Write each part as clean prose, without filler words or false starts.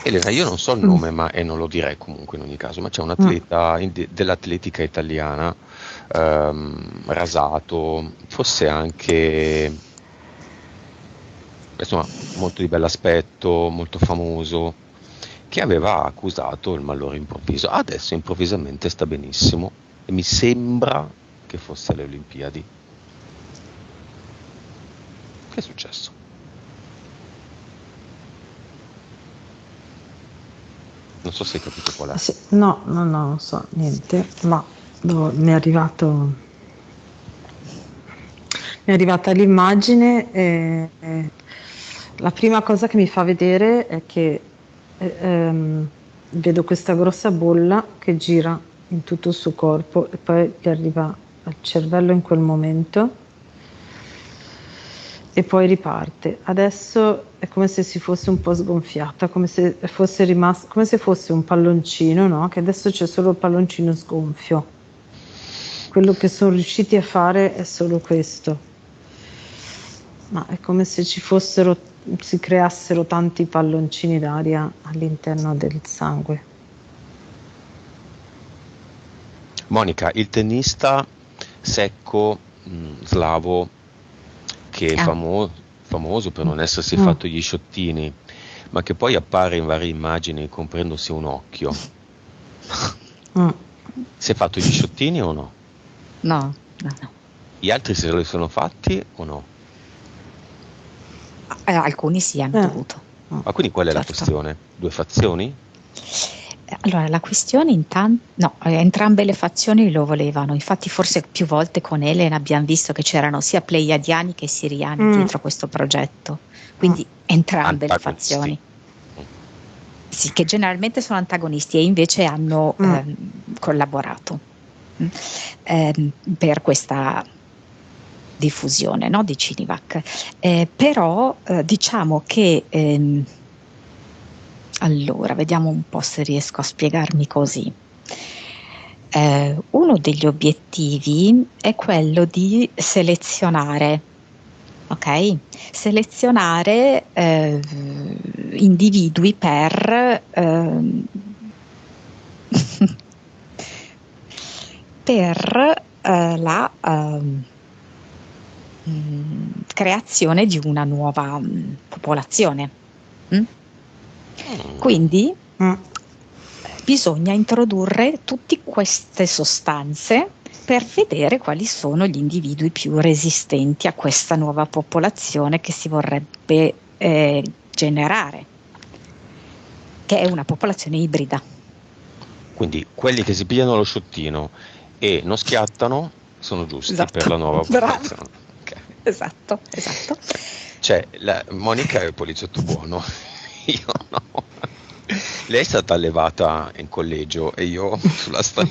Elena, io non so il nome, e non lo direi comunque in ogni caso, ma c'è un atleta dell'atletica italiana, rasato, forse anche, insomma, molto di bell'aspetto, molto famoso, che aveva accusato il malore improvviso. Adesso improvvisamente sta benissimo e mi sembra che fosse alle Olimpiadi. Che è successo? Non so se hai capito qual è. Sì, no, non so niente, ma mi è arrivata l'immagine e la prima cosa che mi fa vedere è che vedo questa grossa bolla che gira in tutto il suo corpo e poi gli arriva al cervello in quel momento e poi riparte. Adesso è come se si fosse un po' sgonfiata, come se fosse rimasto, come se fosse un palloncino, no? Che adesso c'è solo il palloncino sgonfio. Quello che sono riusciti a fare è solo questo. Ma è come se si creassero tanti palloncini d'aria all'interno del sangue. Monica, il tennista secco, slavo, che è famoso per non essersi fatto gli sciottini, ma che poi appare in varie immagini comprendosi un occhio. Si è fatto gli sciottini o no? No. Gli altri se li sono fatti o no? Alcuni sì hanno dovuto. Ma quindi qual è la questione? Due fazioni? Allora, la questione entrambe le fazioni lo volevano, infatti forse più volte con Elena abbiamo visto che c'erano sia pleiadiani che siriani dietro questo progetto, quindi entrambe le fazioni. Sì, che generalmente sono antagonisti e invece hanno collaborato per questa diffusione, no, di Cinivac. Però diciamo che allora, vediamo un po' se riesco a spiegarmi così. Uno degli obiettivi è quello di selezionare, ok? Selezionare individui per la creazione di una nuova popolazione. Quindi bisogna introdurre tutte queste sostanze per vedere quali sono gli individui più resistenti a questa nuova popolazione che si vorrebbe generare, che è una popolazione ibrida. Quindi quelli che si pigliano lo sciottino e non schiattano sono giusti per la nuova popolazione. Okay. Esatto. Cioè, Monica è il poliziotto buono, io no. Lei è stata allevata in collegio e io sulla strada.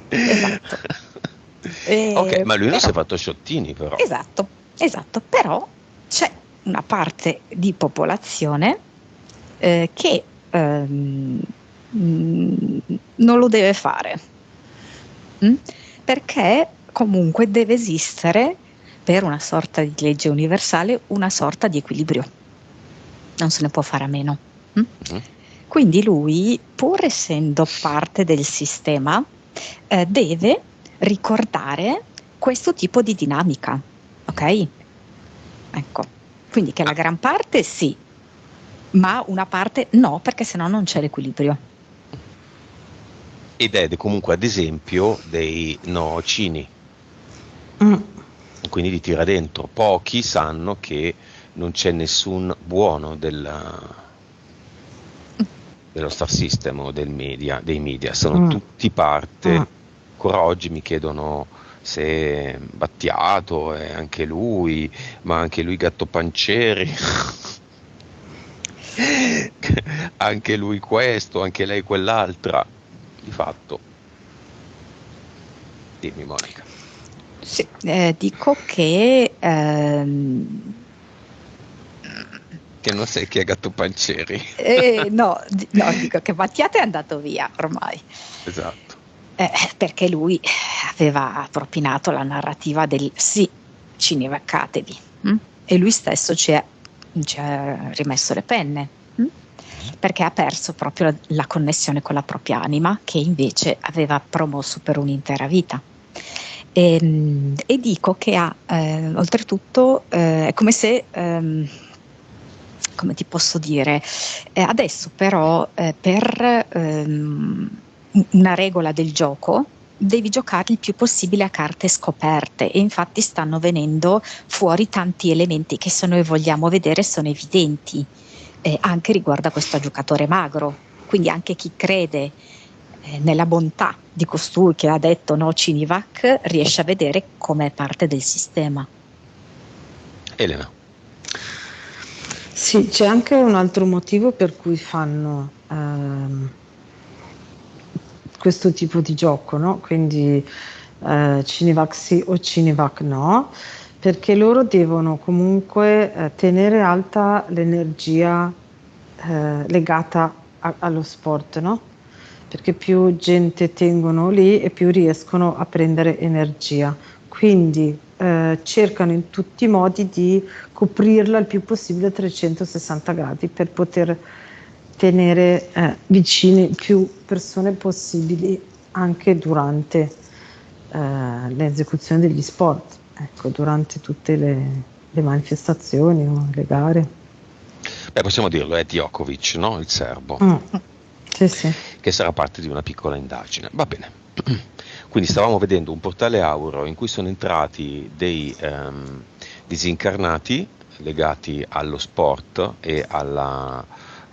Esatto. Ok, ma lui non si è fatto sciottini però. Esatto, però c'è una parte di popolazione che non lo deve fare, perché comunque deve esistere per una sorta di legge universale una sorta di equilibrio, non se ne può fare a meno. Quindi lui, pur essendo parte del sistema, deve ricordare questo tipo di dinamica, ok? Ecco, quindi che la gran parte sì, ma una parte no, perché sennò non c'è l'equilibrio. Ed è comunque ad esempio dei nocini, quindi li tira dentro. Pochi sanno che non c'è nessun buono dello star system o dei media, sono tutti parte. Ancora oggi mi chiedono se Battiato è anche lui, ma anche lui Gattopancieri, anche lui questo, anche lei quell'altra. Di fatto, dimmi Monica. Sì, dico che non sai chi è Gattopancieri. no, dico che Battiato è andato via ormai. Esatto. Perché lui aveva propinato la narrativa del sì, cinevacatevi, e lui stesso ci è ci ha rimesso le penne, perché ha perso proprio la connessione con la propria anima, che invece aveva promosso per un'intera vita. E dico che ha, oltretutto, è come se, come ti posso dire, adesso però per una regola del gioco devi giocare il più possibile a carte scoperte, e infatti stanno venendo fuori tanti elementi che, se noi vogliamo vedere, sono evidenti, anche riguardo a questo giocatore magro. Quindi anche chi crede nella bontà di costui che ha detto no Cinivac riesce a vedere come parte del sistema. Elena. Sì, c'è anche un altro motivo per cui fanno questo tipo di gioco, no? Quindi Cinivac sì o Cinivac no, perché loro devono comunque tenere alta l'energia legata allo sport, no? Perché più gente tengono lì e più riescono a prendere energia. Quindi cercano in tutti i modi di coprirla il più possibile a 360 gradi per poter tenere vicine più persone possibili anche durante l'esecuzione degli sport, ecco, durante tutte le manifestazioni o le gare. Beh, possiamo dirlo, è Djokovic, no? Il serbo, Sì, sì. che sarà parte di una piccola indagine. Va bene. Quindi stavamo vedendo un portale auro in cui sono entrati dei disincarnati legati allo sport e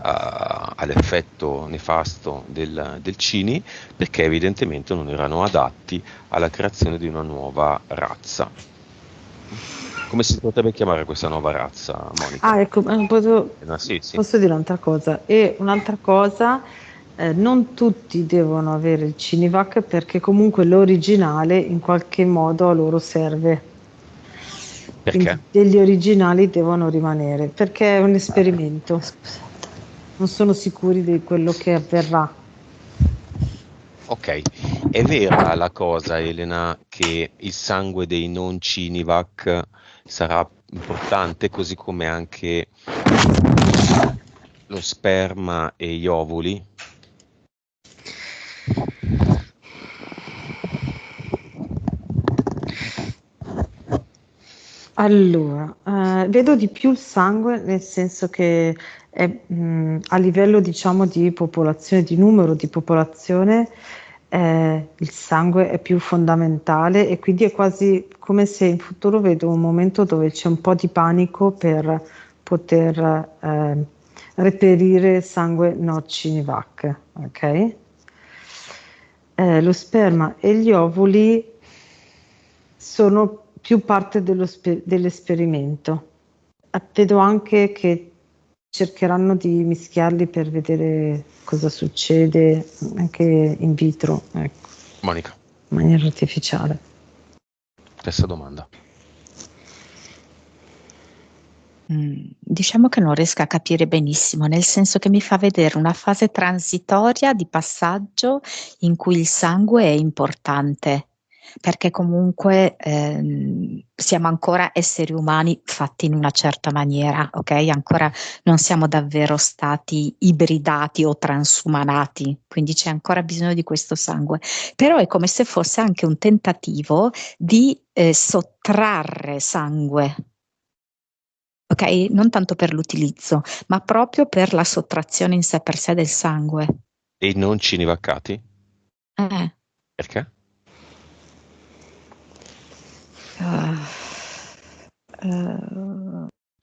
all'effetto nefasto del Cini, perché evidentemente non erano adatti alla creazione di una nuova razza. Come si potrebbe chiamare questa nuova razza, Monica? Ah, ecco, Sì. posso dire un'altra cosa. E un'altra cosa, non tutti devono avere il Cinivac, perché comunque l'originale in qualche modo a loro serve. Perché? Quindi degli originali devono rimanere, perché è un esperimento. Scusate, non sono sicuri di quello che avverrà. Ok, è vera la cosa, Elena, che il sangue dei non Cinivac sarà importante, così come anche lo sperma e gli ovuli? Allora, vedo di più il sangue, nel senso che è, a livello, diciamo, di popolazione, di numero di popolazione, il sangue è più fondamentale, e quindi è quasi come se in futuro vedo un momento dove c'è un po' di panico per poter reperire sangue no Cinivac, ok? Lo sperma e gli ovuli sono più parte dell'esperimento. Vedo anche che cercheranno di mischiarli per vedere cosa succede anche in vitro, ecco, Monica, in maniera artificiale. stessa domanda. Diciamo che non riesco a capire benissimo, nel senso che mi fa vedere una fase transitoria di passaggio in cui il sangue è importante, perché comunque siamo ancora esseri umani fatti in una certa maniera, ok? Ancora non siamo davvero stati ibridati o transumanati, quindi c'è ancora bisogno di questo sangue. Però è come se fosse anche un tentativo di sottrarre sangue. Ok, non tanto per l'utilizzo, ma proprio per la sottrazione in sé per sé del sangue. E i non Cinivaccati? Eh, Perché? uh,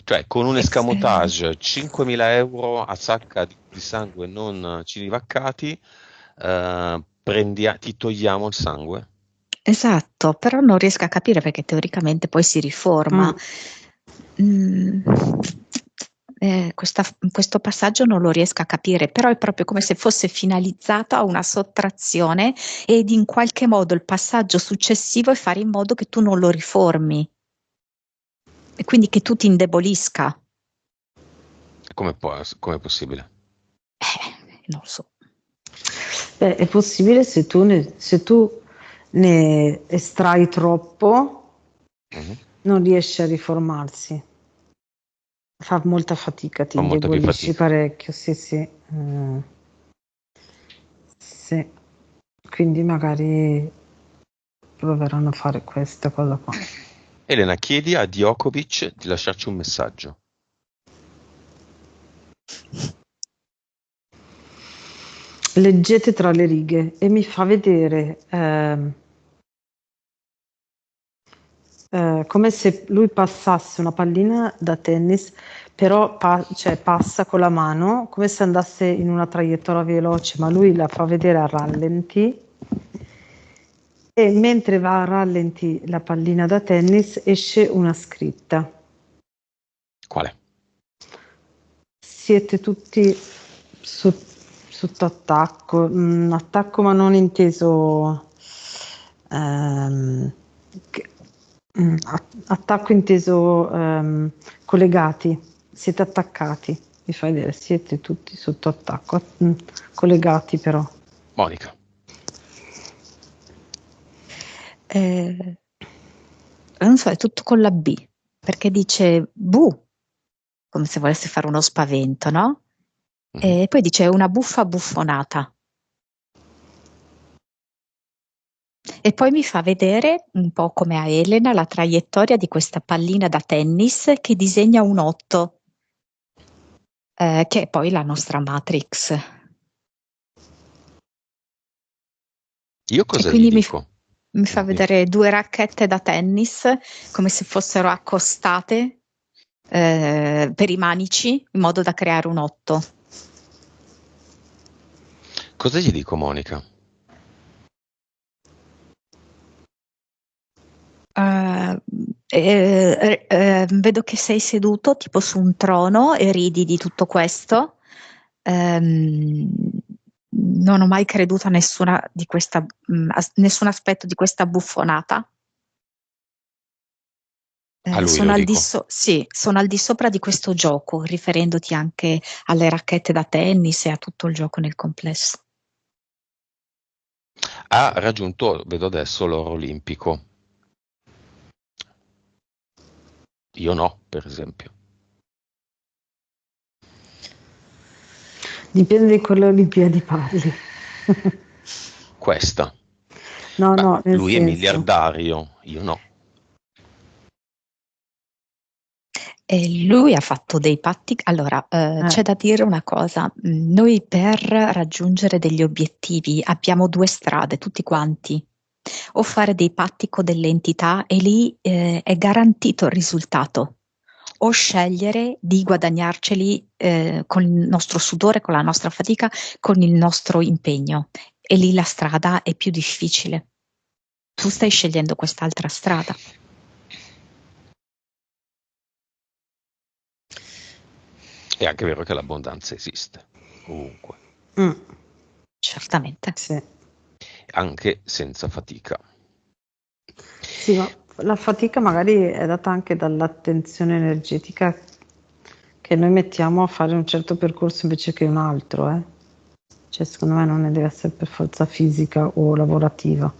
Cioè, con un eh, escamotage 5.000 euro a sacca di sangue non Cinivaccati, ti togliamo il sangue? esatto, però non riesco a capire perché teoricamente poi si riforma. Mm, questo passaggio non lo riesco a capire, però è proprio come se fosse finalizzato a una sottrazione, ed in qualche modo il passaggio successivo è fare in modo che tu non lo riformi e quindi che tu ti indebolisca. Com'è possibile? Non lo so. Beh, è possibile se tu ne estrai troppo, Mhm. non riesce a riformarsi. Fa molta fatica, ti Fa molta più indebolisci fatica. parecchio, sì, sì. Sì. Quindi magari proveranno a fare questa cosa qua. Elena, chiedi a Djokovic di lasciarci un messaggio. Leggete tra le righe e mi fa vedere come se lui passasse una pallina da tennis, però cioè, passa con la mano come se andasse in una traiettoria veloce, ma lui la fa vedere a rallenti e mentre va a rallenti la pallina da tennis esce una scritta. Quale? Siete tutti sotto attacco, attacco ma non inteso ehm, che- attacco inteso collegati, siete attaccati, mi fai vedere, siete tutti sotto attacco, collegati però. Monica. Non so, è tutto con la B, perché dice bu, come se volesse fare uno spavento, no? E poi dice una buffa buffonata. E poi mi fa vedere, un po' come a Elena, la traiettoria di questa pallina da tennis che disegna un 8, che è poi la nostra Matrix. Io E cosa gli quindi dico? mi fa vedere due racchette da tennis come se fossero accostate per i manici in modo da creare un 8. Cosa gli dico, Monica? Vedo che sei seduto tipo su un trono e ridi di tutto questo. Non ho mai creduto a nessuna di questa, a nessun aspetto di questa buffonata. A lui Sono lo al di dico. sì, sono al di sopra di questo gioco, riferendoti anche alle racchette da tennis e a tutto il gioco nel complesso. Ha raggiunto, vedo adesso, l'oro olimpico. Io no, per esempio. Dipende di quelle Olimpiadi parli. Questa. No, Ma no, nel lui è senso. miliardario, io no. E lui ha fatto dei patti. Allora, c'è da dire una cosa: noi per raggiungere degli obiettivi abbiamo due strade, tutti quanti. O fare dei patti con delle entità e lì è garantito il risultato, o scegliere di guadagnarceli con il nostro sudore, con la nostra fatica, con il nostro impegno. E lì la strada è più difficile. Tu stai scegliendo quest'altra strada. È anche vero che l'abbondanza esiste, ovunque. Certamente. Sì. Anche senza fatica. Sì, ma la fatica magari è data anche dall'attenzione energetica che noi mettiamo a fare un certo percorso invece che un altro, Cioè, secondo me non ne deve essere per forza fisica o lavorativa.